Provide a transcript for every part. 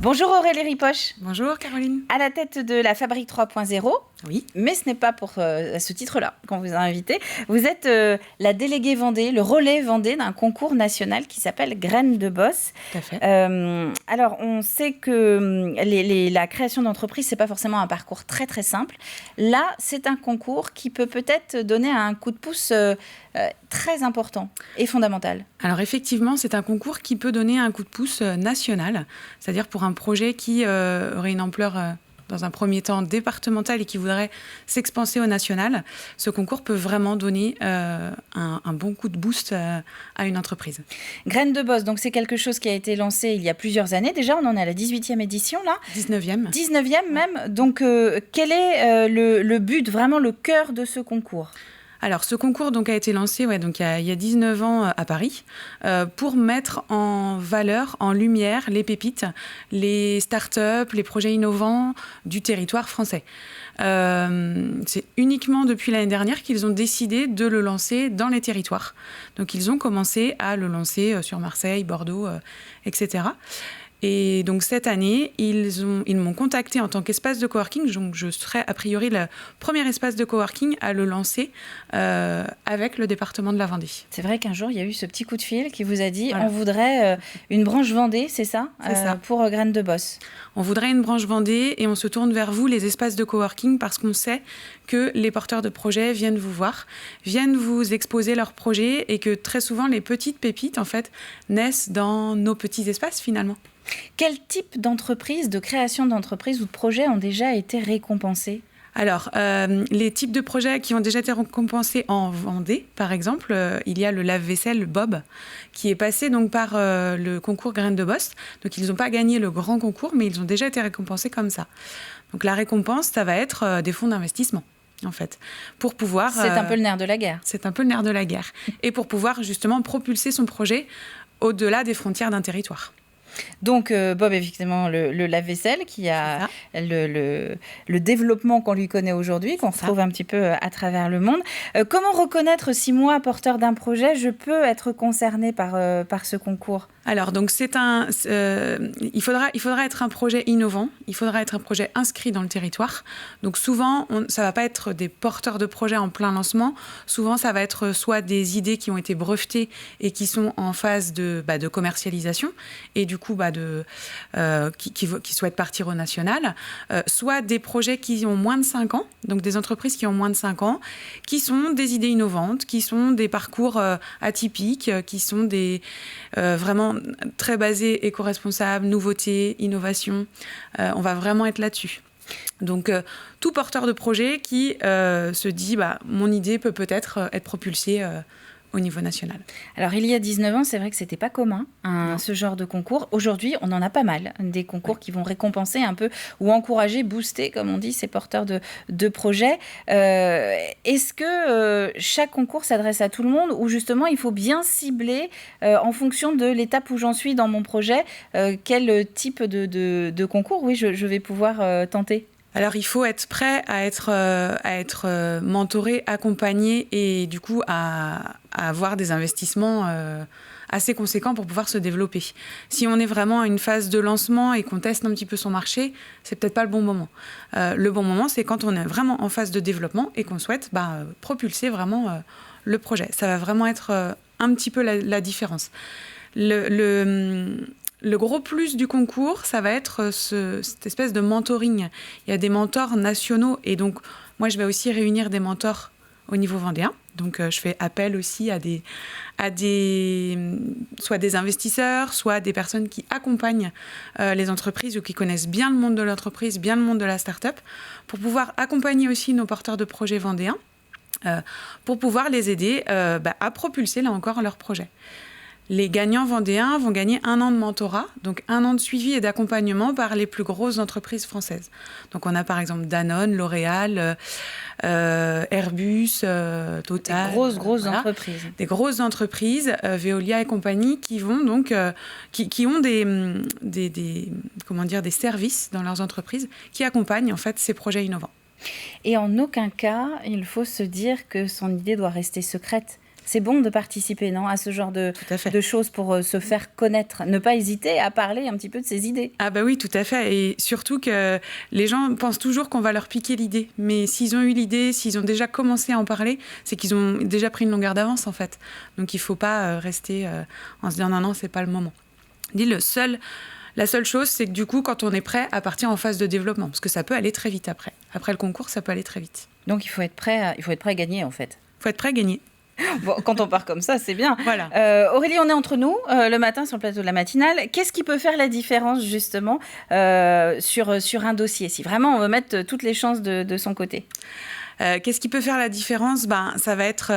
Bonjour Aurélie Ripoche. Bonjour Caroline. À la tête de la Fabrique 3.0. Oui. Mais ce n'est pas pour ce titre-là qu'on vous a invité. Vous êtes la déléguée Vendée, le relais Vendée d'un concours national qui s'appelle Graines de Boss. Tout à fait. Alors, on sait que la création d'entreprise, c'est pas forcément un parcours très très simple. Là, c'est un concours qui peut peut-être donner un coup de pouce très important et fondamental. Alors effectivement, c'est un concours qui peut donner un coup de pouce national, c'est-à-dire pour un projet qui aurait une ampleur dans un premier temps départementale et qui voudrait s'expanser au national. Ce concours peut vraiment donner un bon coup de boost à une entreprise. Graines de Boss, donc c'est quelque chose qui a été lancé il y a plusieurs années. Déjà, on en est à la 18e édition là. 19e. 19e même. Donc, quel est le but, vraiment le cœur de ce concours ? Alors, ce concours donc, a été lancé donc, il y a 19 ans à Paris pour mettre en valeur, en lumière, les pépites, les startups, les projets innovants du territoire français. C'est uniquement depuis l'année dernière qu'ils ont décidé de le lancer dans les territoires. Donc, ils ont commencé à le lancer sur Marseille, Bordeaux, etc. Et donc cette année, ils m'ont contacté en tant qu'espace de coworking. Donc je serai a priori le premier espace de coworking à le lancer avec le département de la Vendée. C'est vrai qu'un jour, il y a eu ce petit coup de fil qui vous a dit on voudrait une branche Vendée, c'est ça, pour Graines de Boss. On voudrait une branche Vendée et on se tourne vers vous, les espaces de coworking, parce qu'on sait que les porteurs de projets viennent vous voir, viennent vous exposer leurs projets et que très souvent, les petites pépites, en fait, naissent dans nos petits espaces, finalement. Quel type d'entreprise, de création d'entreprise ou de projet ont déjà été récompensés ? Alors, les types de projets qui ont déjà été récompensés en Vendée, par exemple, il y a le lave-vaisselle Bob, qui est passé donc par le concours Graines de Boss. Donc, ils n'ont pas gagné le grand concours, mais ils ont déjà été récompensés comme ça. Donc, la récompense, ça va être des fonds d'investissement, en fait, pour pouvoir... C'est un peu le nerf de la guerre. C'est un peu le nerf de la guerre. Et pour pouvoir, justement, propulser son projet au-delà des frontières d'un territoire. Donc, Bob, effectivement, le lave-vaisselle qui a le développement qu'on lui connaît aujourd'hui, qu'on retrouve un petit peu à travers le monde. Comment reconnaître si moi, porteur d'un projet, je peux être concerné par ce concours ? Alors, donc, il faudra être un projet innovant, il faudra être un projet inscrit dans le territoire. Donc, souvent, ça ne va pas être des porteurs de projets en plein lancement. Souvent, ça va être soit des idées qui ont été brevetées et qui sont en phase de commercialisation et du coup, qui souhaitent partir au national, soit des projets qui ont moins de 5 ans, donc des entreprises qui ont moins de 5 ans, qui sont des idées innovantes, qui sont des parcours atypiques, qui sont vraiment très basés éco-responsables, nouveautés, innovation. On va vraiment être là-dessus. Donc, tout porteur de projet qui se dit mon idée peut-être être propulsée au niveau national. Alors, il y a 19 ans, c'est vrai que ce n'était pas commun, ce genre de concours. Aujourd'hui, on en a pas mal, des concours qui vont récompenser un peu ou encourager, booster, comme on dit, ces porteurs de projets. Est-ce que chaque concours s'adresse à tout le monde ou justement, il faut bien cibler en fonction de l'étape où j'en suis dans mon projet, quel type de concours je vais pouvoir tenter ? Alors, il faut être prêt à être mentoré, accompagné et du coup à avoir des investissements assez conséquents pour pouvoir se développer. Si on est vraiment à une phase de lancement et qu'on teste un petit peu son marché, c'est peut-être pas le bon moment. Le bon moment, c'est quand on est vraiment en phase de développement et qu'on souhaite propulser vraiment le projet. Ça va vraiment être un petit peu la différence. Le gros plus du concours, ça va être cette espèce de mentoring. Il y a des mentors nationaux et donc moi, je vais aussi réunir des mentors au niveau vendéen. Donc, je fais appel aussi soit des investisseurs, soit des personnes qui accompagnent les entreprises ou qui connaissent bien le monde de l'entreprise, bien le monde de la start-up, pour pouvoir accompagner aussi nos porteurs de projets vendéens, pour pouvoir les aider à propulser, là encore, leur projet. Les gagnants vendéens vont gagner 1 an de mentorat, donc 1 an de suivi et d'accompagnement par les plus grosses entreprises françaises. Donc on a par exemple Danone, L'Oréal, Airbus, Total. Des grosses entreprises. Des grosses entreprises, Veolia et compagnie, qui vont donc, qui ont des services dans leurs entreprises qui accompagnent en fait ces projets innovants. Et en aucun cas, il faut se dire que son idée doit rester secrète. C'est bon de participer, non, à ce genre de choses pour se faire connaître. Ne pas hésiter à parler un petit peu de ses idées. Ah bah oui, tout à fait. Et surtout que les gens pensent toujours qu'on va leur piquer l'idée. Mais s'ils ont eu l'idée, s'ils ont déjà commencé à en parler, c'est qu'ils ont déjà pris une longueur d'avance, en fait. Donc il ne faut pas rester en se disant non, c'est pas le moment. La seule chose, c'est que du coup, quand on est prêt à partir en phase de développement, parce que ça peut aller très vite après. Après le concours, ça peut aller très vite. Donc il faut être prêt à gagner, en fait. Il faut être prêt à gagner. Bon, quand on part comme ça, c'est bien. Voilà. Aurélie, on est entre nous le matin sur le plateau de la matinale. Qu'est-ce qui peut faire la différence justement sur un dossier, si vraiment on veut mettre toutes les chances de son côté? Qu'est-ce qui peut faire la différence? Ça va être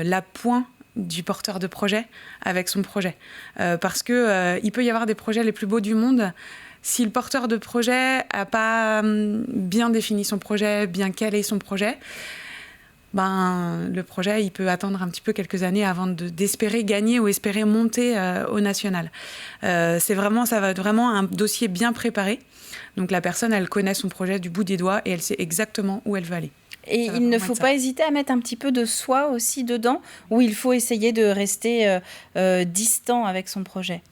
l'appoint du porteur de projet avec son projet. Parce qu'il peut y avoir des projets les plus beaux du monde. Si le porteur de projet n'a pas bien défini son projet, bien calé son projet, le projet, il peut attendre un petit peu quelques années avant d'espérer gagner ou espérer monter au national. Ça va être vraiment un dossier bien préparé. Donc la personne, elle connaît son projet du bout des doigts et elle sait exactement où elle veut aller. Et il ne faut pas hésiter à mettre un petit peu de soi aussi dedans, ou il faut essayer de rester distant avec son projet?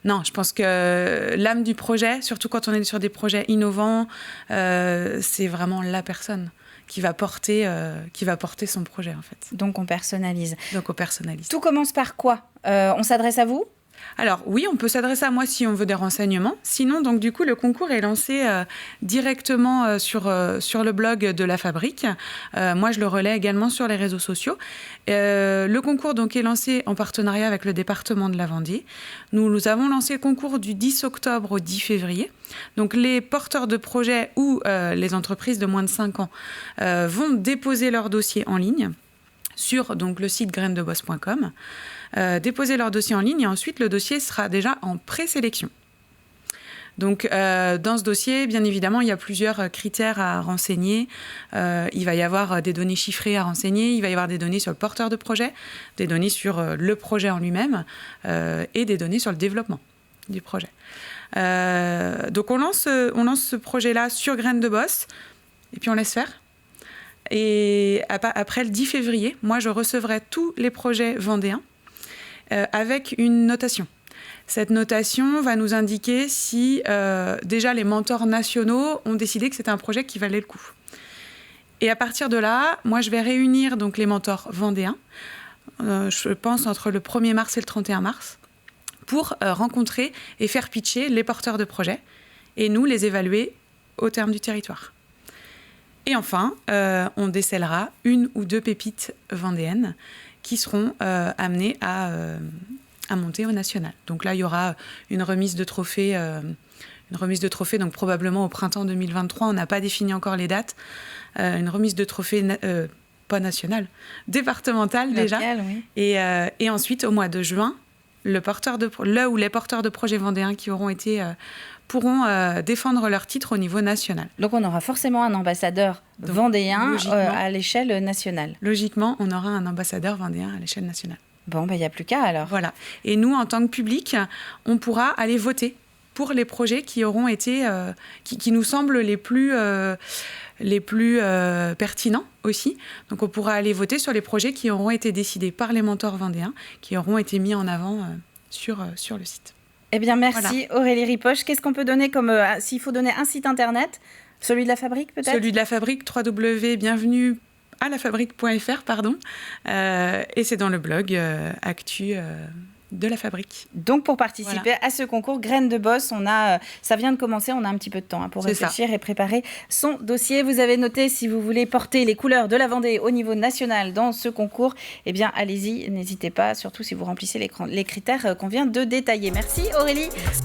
Non, je pense que l'âme du projet, surtout quand on est sur des projets innovants, c'est vraiment la personne qui va porter son projet, en fait. Donc on personnalise. Tout commence par quoi? On s'adresse à vous? Alors oui, on peut s'adresser à moi si on veut des renseignements. Sinon, donc du coup, le concours est lancé directement sur le blog de la Fabrique. Moi, je le relais également sur les réseaux sociaux. Le concours donc est lancé en partenariat avec le département de la Vendée. Nous avons lancé le concours du 10 octobre au 10 février. Donc les porteurs de projets ou les entreprises de moins de 5 ans vont déposer leur dossier en ligne sur donc, le site grainesdeboss.com. Déposer leur dossier en ligne et ensuite le dossier sera déjà en présélection. Donc dans ce dossier, bien évidemment, il y a plusieurs critères à renseigner. Il va y avoir des données chiffrées à renseigner, il va y avoir des données sur le porteur de projet, des données sur le projet en lui-même et des données sur le développement du projet. Donc on lance ce projet-là sur Graines de Boss et puis on laisse faire. Et après le 10 février, moi je recevrai tous les projets vendéens avec une notation. Cette notation va nous indiquer si déjà les mentors nationaux ont décidé que c'était un projet qui valait le coup. Et à partir de là, moi je vais réunir donc les mentors vendéens, je pense entre le 1er mars et le 31 mars, pour rencontrer et faire pitcher les porteurs de projets et nous les évaluer au terme du territoire. Et enfin, on décèlera 1 ou 2 pépites vendéennes qui seront amenées à monter au national. Donc là, il y aura une remise de trophée, donc probablement au printemps 2023. On n'a pas défini encore les dates. Une remise de trophée, pas nationale, départementale déjà. Local, oui. Et ensuite, au mois de juin, les porteurs de projets vendéens qui auront été pourront défendre leur titre au niveau national. Donc on aura forcément un ambassadeur vendéen à l'échelle nationale. Logiquement, on aura un ambassadeur vendéen à l'échelle nationale. Bon, il n'y a plus qu'à alors. Voilà. Et nous, en tant que public, on pourra aller voter pour les projets qui auront été, qui nous semblent les plus pertinents aussi. Donc on pourra aller voter sur les projets qui auront été décidés par les mentors vendéens, qui auront été mis en avant sur le site. Eh bien, merci Aurélie Ripoche. Qu'est-ce qu'on peut donner s'il faut donner un site internet? Celui de la Fabrique peut-être? Celui de la Fabrique, www.bienvenuealafabrique.fr, pardon. Et c'est dans le blog Actu de la Fabrique. Donc pour participer à ce concours Graines de Boss, ça vient de commencer, on a un petit peu de temps pour réfléchir et préparer son dossier. Vous avez noté, si vous voulez porter les couleurs de la Vendée au niveau national dans ce concours, eh bien allez-y, n'hésitez pas, surtout si vous remplissez les critères qu'on vient de détailler. Merci Aurélie. Merci.